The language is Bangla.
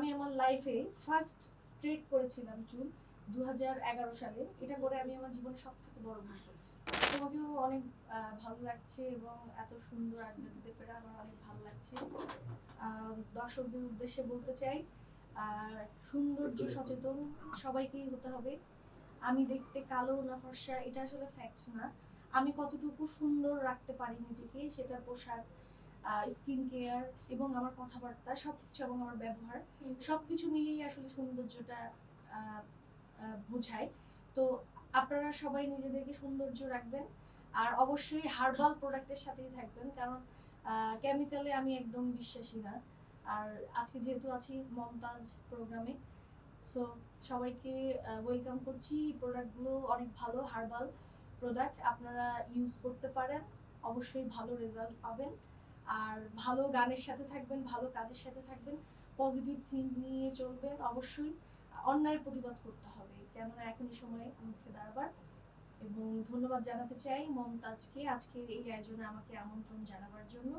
আমি আমার লাইফে ফার্স্ট স্ট্রেট করেছিলাম চুল 2011 সালে। এটা করে আমি আমার জীবনে সব থেকে বড় ভুল করেছি। তোমাকেও অনেক ভালো লাগছে এবং এত সুন্দর আড্ডা দিতে পেরে আমার অনেক ভালো লাগছে। দর্শকদের উদ্দেশ্যে বলতে চাই, সৌন্দর্য সচেতন সবাইকেই হতে হবে। আমি দেখতে কালো না ফর্সা এটা আসলে ফ্যাক্ট না। আমি কতটুকু সুন্দর রাখতে পারি নিজেকে, সেটা পোশাক, স্কিন কেয়ার এবং আমার কথাবার্তা সবকিছু এবং আমার ব্যবহার সবকিছু মিলিয়ে আসলে সৌন্দর্যটা বোঝায়। তো আপনারা সবাই নিজেদেরকে সৌন্দর্য রাখবেন আর অবশ্যই হার্বাল প্রোডাক্টের সাথেই থাকবেন, কারণ কেমিক্যালে আমি একদম বিশ্বাসী না। আর আজকে যেহেতু আছি মমতাজ প্রোগ্রামে, সো সবাইকে ওয়েলকাম করছি। প্রোডাক্টগুলো অনেক ভালো, হার্বাল প্রোডাক্ট, আপনারা ইউজ করতে পারেন, অবশ্যই ভালো রেজাল্ট পাবেন। আর ভালো গানের সাথে থাকবেন, ভালো কাজের সাথে থাকবেন, পজিটিভ থিঙ্ক নিয়ে চলবেন। অবশ্যই অন্যায়ের প্রতিবাদ করতে হবে, কেননা এখনই সময় মুখে দাঁড়াবার। এবং ধন্যবাদ জানাতে চাই মমতাজকে আজকের এই আয়োজনে আমাকে আমন্ত্রণ জানাবার জন্য।